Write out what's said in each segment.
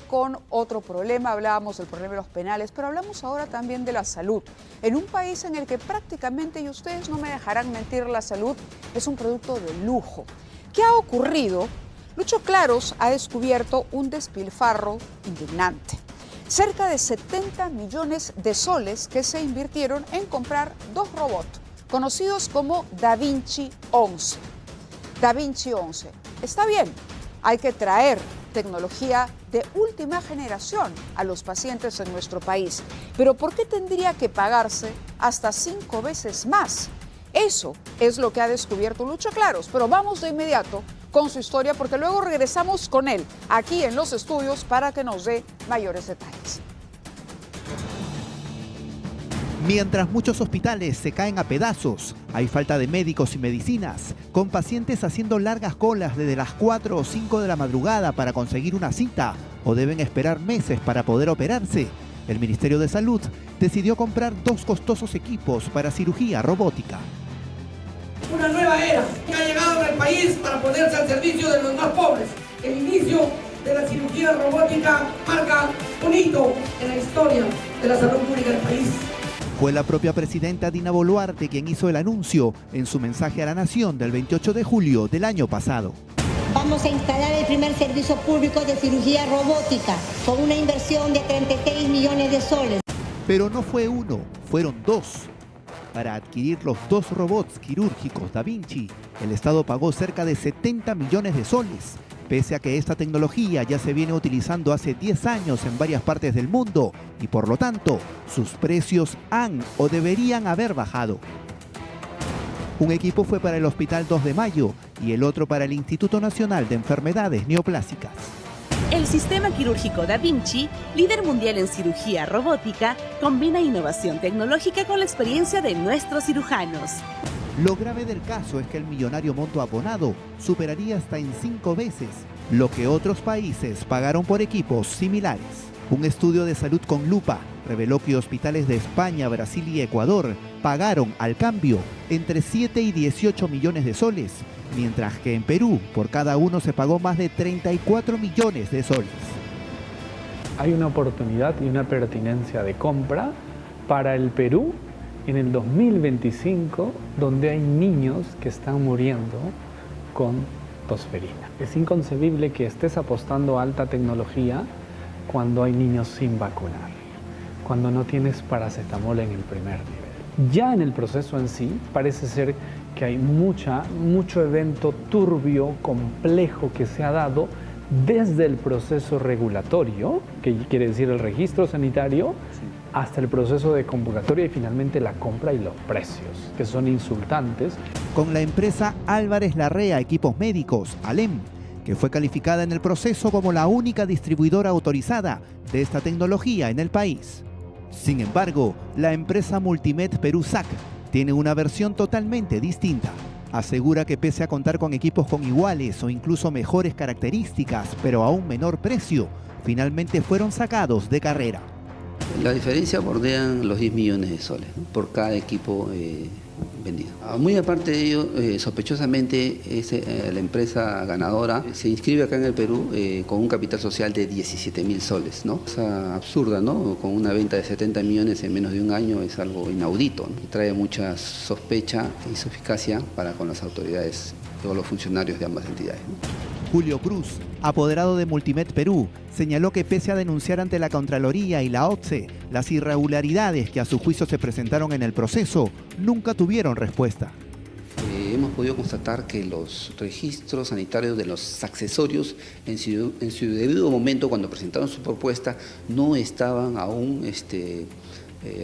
ver con otro problema. Hablábamos del problema de los penales, pero hablamos ahora también de la salud. En un país en el que prácticamente, y ustedes no me dejarán mentir, la salud es un producto de lujo. ¿Qué ha ocurrido? Lucho Claros ha descubierto un despilfarro indignante. Cerca de 70 millones de soles que se invirtieron en comprar 2 robots, conocidos como Da Vinci 11. Da Vinci 11. Está bien, hay que traer tecnología de última generación a los pacientes en nuestro país. Pero ¿por qué tendría que pagarse hasta 5 veces más? Eso es lo que ha descubierto Lucho Claros. Pero vamos de inmediato con su historia porque luego regresamos con él aquí en los estudios para que nos dé mayores detalles. Mientras muchos hospitales se caen a pedazos, hay falta de médicos y medicinas, con pacientes haciendo largas colas desde las 4 o 5 de la madrugada para conseguir una cita o deben esperar meses para poder operarse. El Ministerio de Salud decidió comprar 2 costosos equipos para cirugía robótica. Una nueva era que ha llegado al país para ponerse al servicio de los más pobres. El inicio de la cirugía robótica marca un hito en la historia de la salud pública del país. Fue la propia presidenta Dina Boluarte quien hizo el anuncio en su mensaje a la Nación del 28 de julio del año pasado. Vamos a instalar el primer servicio público de cirugía robótica con una inversión de 36 millones de soles. Pero no fue uno, fueron 2. Para adquirir los 2 robots quirúrgicos Da Vinci, el Estado pagó cerca de 70 millones de soles, pese a que esta tecnología ya se viene utilizando hace 10 años en varias partes del mundo y por lo tanto sus precios han o deberían haber bajado. Un equipo fue para el Hospital 2 de Mayo y el otro para el Instituto Nacional de Enfermedades Neoplásicas. El sistema quirúrgico Da Vinci, líder mundial en cirugía robótica, combina innovación tecnológica con la experiencia de nuestros cirujanos. Lo grave del caso es que el millonario monto abonado superaría hasta en 5 veces lo que otros países pagaron por equipos similares. Un estudio de Salud con Lupa reveló que hospitales de España, Brasil y Ecuador pagaron al cambio entre 7 y 18 millones de soles, mientras que en Perú por cada uno se pagó más de 34 millones de soles. Hay una oportunidad y una pertinencia de compra para el Perú en el 2025, donde hay niños que están muriendo con tosferina. Es inconcebible que estés apostando a alta tecnología cuando hay niños sin vacunar, cuando no tienes paracetamol en el primer nivel. Ya en el proceso en sí parece ser que hay mucho evento turbio, complejo que se ha dado desde el proceso regulatorio, que quiere decir el registro sanitario, hasta el proceso de convocatoria y finalmente la compra y los precios, que son insultantes. Con la empresa Álvarez Larrea Equipos Médicos, ALEM, que fue calificada en el proceso como la única distribuidora autorizada de esta tecnología en el país. Sin embargo, la empresa Multimed Perú SAC tiene una versión totalmente distinta. Asegura que pese a contar con equipos con iguales o incluso mejores características, pero a un menor precio, finalmente fueron sacados de carrera. La diferencia bordean los 10 millones de soles, ¿no?, por cada equipo vendido. Muy aparte de ello, sospechosamente la empresa ganadora se inscribe acá en el Perú con un capital social de 17.000 soles, ¿no? Es absurda, ¿no? Con una venta de 70 millones en menos de un año es algo inaudito, ¿no? Y trae mucha sospecha y suspicacia para con las autoridades o los funcionarios de ambas entidades, ¿no? Julio Cruz, apoderado de Multimed Perú, señaló que pese a denunciar ante la Contraloría y la OCDE las irregularidades que a su juicio se presentaron en el proceso, nunca tuvieron respuesta. Hemos podido constatar que los registros sanitarios de los accesorios en su debido momento, cuando presentaron su propuesta, no estaban aún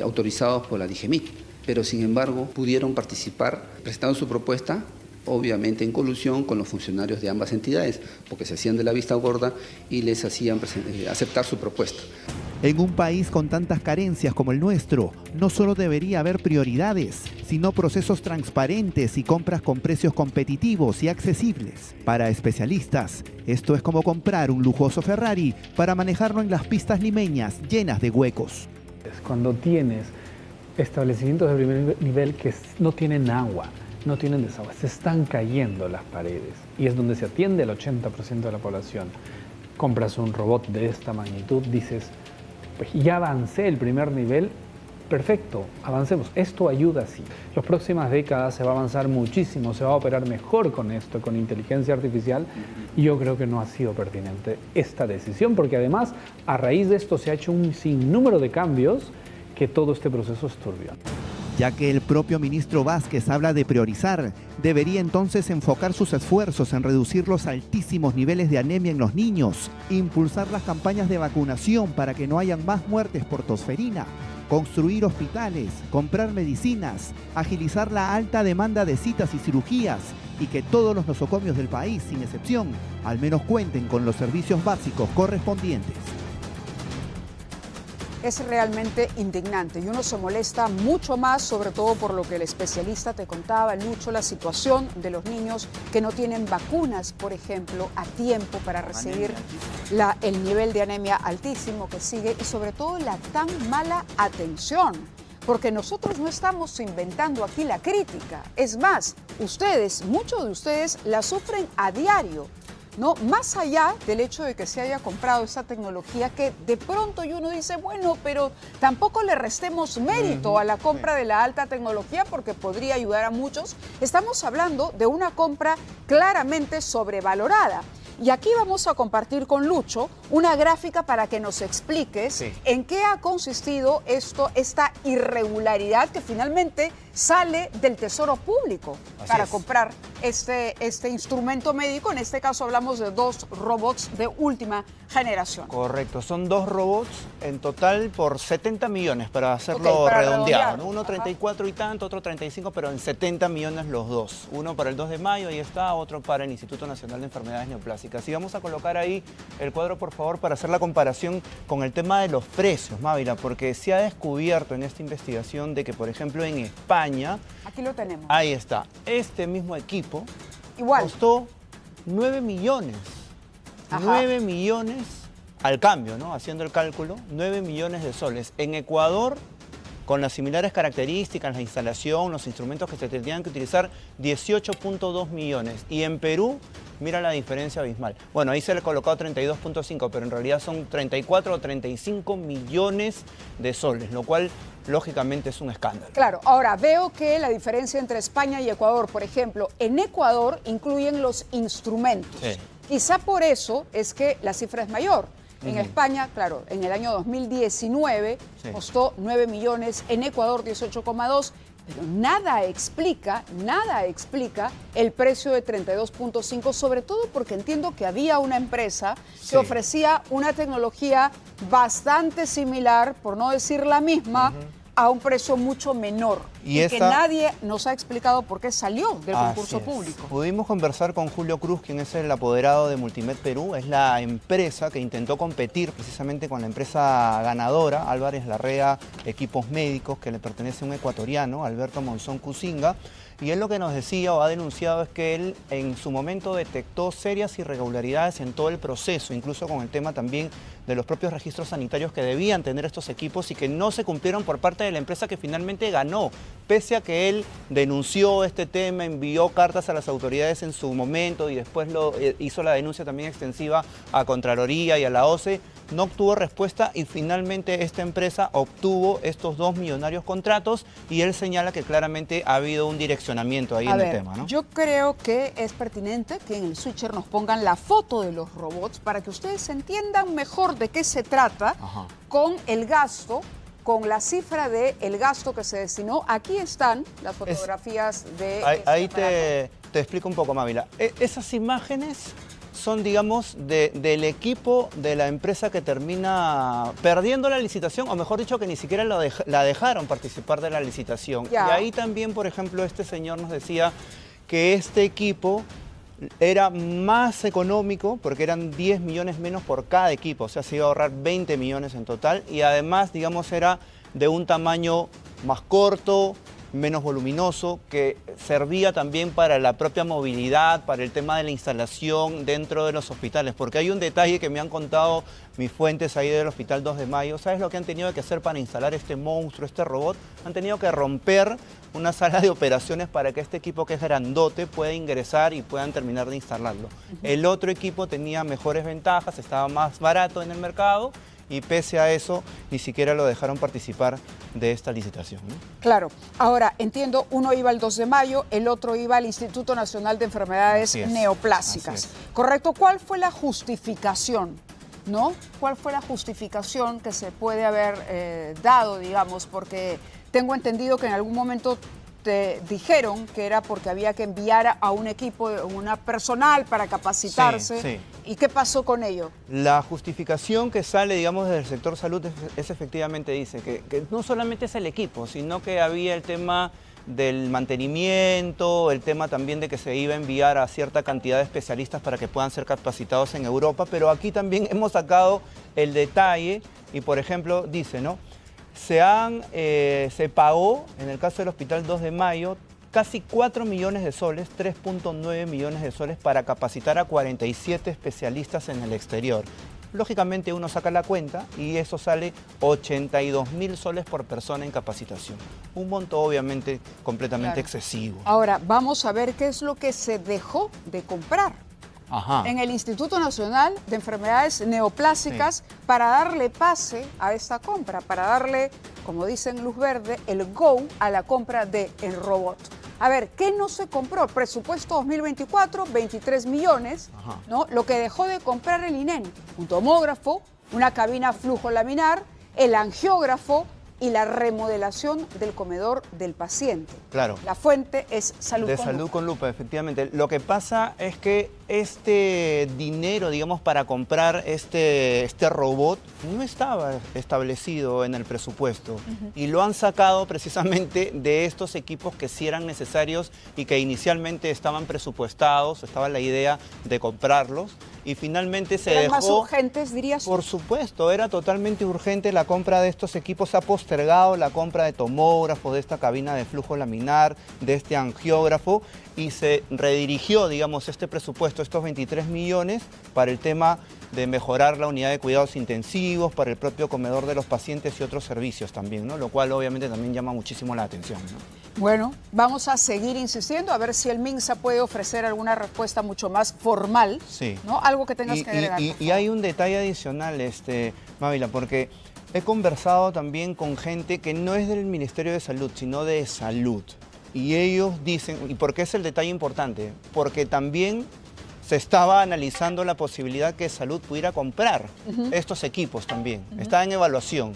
autorizados por la DIGEMIT, pero sin embargo pudieron participar presentando su propuesta, obviamente en colusión con los funcionarios de ambas entidades, porque se hacían de la vista gorda y les hacían aceptar su propuesta. En un país con tantas carencias como el nuestro, no solo debería haber prioridades, sino procesos transparentes y compras con precios competitivos y accesibles. Para especialistas, esto es como comprar un lujoso Ferrari para manejarlo en las pistas limeñas llenas de huecos. Cuando tienes establecimientos de primer nivel que no tienen agua, no tienen desagüe, se están cayendo las paredes y es donde se atiende el 80% de la población. compras un robot de esta magnitud, dices, pues ya avancé el primer nivel, perfecto, avancemos. Esto ayuda así. Las próximas décadas se va a avanzar muchísimo, se va a operar mejor con esto, con inteligencia artificial, y yo creo que no ha sido pertinente esta decisión, porque además, a raíz de esto se ha hecho un sinnúmero de cambios que todo este proceso es turbio. Ya que el propio ministro Vázquez habla de priorizar, debería entonces enfocar sus esfuerzos en reducir los altísimos niveles de anemia en los niños, impulsar las campañas de vacunación para que no hayan más muertes por tosferina, construir hospitales, comprar medicinas, agilizar la alta demanda de citas y cirugías y que todos los nosocomios del país, sin excepción, al menos cuenten con los servicios básicos correspondientes. Es realmente indignante y uno se molesta mucho más, sobre todo por lo que el especialista te contaba, Lucho, la situación de los niños que no tienen vacunas, por ejemplo, a tiempo para recibir el nivel de anemia altísimo que sigue y sobre todo la tan mala atención. Porque nosotros no estamos inventando aquí la crítica. Es más, ustedes, muchos de ustedes la sufren a diario. ¿No? Más allá del hecho de que se haya comprado esa tecnología que de pronto uno dice, bueno, pero tampoco le restemos mérito a la compra de la alta tecnología porque podría ayudar a muchos. Estamos hablando de una compra claramente sobrevalorada. Y aquí vamos a compartir con Lucho una gráfica para que nos expliques en qué ha consistido esta irregularidad que finalmente sale del Tesoro Público para comprar este instrumento médico. En este caso hablamos de 2 robots de última generación. Correcto, son 2 robots en total por 70 millones para hacerlo redondeado, ¿no? Uno 34 y tanto, otro 35, pero en 70 millones los dos. Uno para el 2 de mayo, ahí está, otro para el Instituto Nacional de Enfermedades Neoplásicas. Y vamos a colocar ahí el cuadro, por favor, para hacer la comparación con el tema de los precios, Mávila, porque se ha descubierto en esta investigación de que, por ejemplo, en España... Aquí lo tenemos. Ahí está. Este mismo equipo costó 9 millones. 9 millones al cambio, ¿no? Haciendo el cálculo, 9 millones de soles. En Ecuador, con las similares características, la instalación, los instrumentos que se tendrían que utilizar, 18.2 millones. Y en Perú, mira la diferencia abismal. Bueno, ahí se le ha colocado 32.5, pero en realidad son 34 o 35 millones de soles, lo cual lógicamente es un escándalo. Claro, ahora veo que la diferencia entre España y Ecuador, por ejemplo, en Ecuador incluyen los instrumentos. Sí. Quizá por eso es que la cifra es mayor. En España, claro, en el año 2019 costó 9 millones, en Ecuador 18,2, pero nada explica el precio de 32.5, sobre todo porque entiendo que había una empresa que ofrecía una tecnología bastante similar, por no decir la misma, a un precio mucho menor y que nadie nos ha explicado por qué salió del concurso público. Pudimos conversar con Julio Cruz, quien es el apoderado de Multimed Perú, es la empresa que intentó competir precisamente con la empresa ganadora, Álvarez Larrea Equipos Médicos, que le pertenece a un ecuatoriano, Alberto Monzón Cusinga, y él lo que nos decía o ha denunciado es que él en su momento detectó serias irregularidades en todo el proceso, incluso con el tema también de los propios registros sanitarios que debían tener estos equipos y que no se cumplieron por parte de la empresa que finalmente ganó, pese a que él denunció este tema, envió cartas a las autoridades en su momento y después hizo la denuncia también extensiva a Contraloría y a la OCE, no obtuvo respuesta y finalmente esta empresa obtuvo estos 2 millonarios contratos y él señala que claramente ha habido un direccionamiento ahí en el tema, ¿no? Yo creo que es pertinente que en el switcher nos pongan la foto de los robots para que ustedes entiendan mejor de qué se trata con el gasto, con la cifra del gasto que se destinó. Aquí están las fotografías de ahí te explico un poco, Mávila. Esas imágenes son, digamos, del equipo de la empresa que termina perdiendo la licitación, o mejor dicho, que ni siquiera la dejaron participar de la licitación. Y ahí también, por ejemplo, este señor nos decía que este equipo era más económico porque eran 10 millones menos por cada equipo, o sea, se iba a ahorrar 20 millones en total y además, digamos, era de un tamaño más corto, menos voluminoso, que servía también para la propia movilidad, para el tema de la instalación dentro de los hospitales. Porque hay un detalle que me han contado mis fuentes ahí del Hospital 2 de Mayo. ¿Sabes lo que han tenido que hacer para instalar este monstruo, este robot? Han tenido que romper una sala de operaciones para que este equipo, que es grandote, pueda ingresar y puedan terminar de instalarlo. El otro equipo tenía mejores ventajas, estaba más barato en el mercado, y pese a eso ni siquiera lo dejaron participar de esta licitación, ¿no? Claro. Ahora, entiendo, uno iba el 2 de mayo, el otro iba al Instituto Nacional de Enfermedades Neoplásicas. ¿Correcto? ¿Cuál fue la justificación, no? ¿Cuál fue la justificación que se puede haber dado, digamos? Porque tengo entendido que en algún momento te dijeron que era porque había que enviar a un equipo, una personal para capacitarse. Sí. ¿Y qué pasó con ello? La justificación que sale, digamos, del sector salud es efectivamente, dice que no solamente es el equipo, sino que había el tema del mantenimiento, el tema también de que se iba a enviar a cierta cantidad de especialistas para que puedan ser capacitados en Europa, pero aquí también hemos sacado el detalle y, por ejemplo, dice, ¿no? Se pagó, en el caso del Hospital 2 de Mayo, casi 4 millones de soles, 3.9 millones de soles para capacitar a 47 especialistas en el exterior. Lógicamente uno saca la cuenta y eso sale 82.000 soles por persona en capacitación. Un monto obviamente completamente excesivo. Ahora, vamos a ver qué es lo que se dejó de comprar en el Instituto Nacional de Enfermedades Neoplásicas para darle pase a esta compra, para darle, como dicen luz verde, el go a la compra del robot. A ver, ¿qué no se compró? Presupuesto 2024, 23 millones, ¿no? Lo que dejó de comprar el INEN, un tomógrafo, una cabina flujo laminar, el angiógrafo y la remodelación del comedor del paciente. Claro. La fuente es Salud con Salud Lupa. con Lupa, efectivamente. Lo que pasa es que este dinero, digamos, para comprar este robot no estaba establecido en el presupuesto y lo han sacado precisamente de estos equipos que sí eran necesarios y que inicialmente estaban presupuestados, estaba la idea de comprarlos y finalmente se dejó... ¿Eran más urgentes, dirías? Por supuesto, era totalmente urgente la compra de estos equipos. Se ha postergado la compra de tomógrafos, de esta cabina de flujo laminar, de este angiógrafo y se redirigió, digamos, este presupuesto, estos 23 millones para el tema de mejorar la unidad de cuidados intensivos, para el propio comedor de los pacientes y otros servicios también, ¿no? Lo cual obviamente también llama muchísimo la atención, ¿no? Bueno, vamos a seguir insistiendo a ver si el MINSA puede ofrecer alguna respuesta mucho más formal, ¿no? Algo que tengas que agregar. Y hay un detalle adicional, Mávila, porque he conversado también con gente que no es del Ministerio de Salud, sino de Salud. Y ellos dicen, ¿y por qué es el detalle importante? Porque también se estaba analizando la posibilidad que Salud pudiera comprar estos equipos también. Está en evaluación,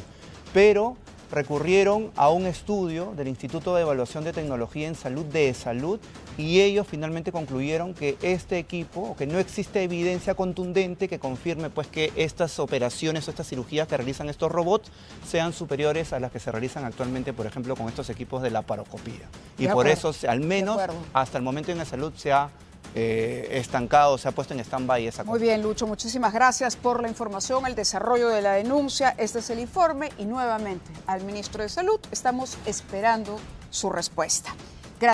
pero recurrieron a un estudio del Instituto de Evaluación de Tecnología en Salud de Salud y ellos finalmente concluyeron que este equipo, que no existe evidencia contundente que confirme pues que estas operaciones o estas cirugías que realizan estos robots sean superiores a las que se realizan actualmente, por ejemplo, con estos equipos de laparoscopía. Y por eso, al menos hasta el momento en la salud se ha estancado, se ha puesto en stand-by esa cosa. Muy bien, Lucho, muchísimas gracias por la información, el desarrollo de la denuncia. Este es el informe y nuevamente al ministro de Salud estamos esperando su respuesta.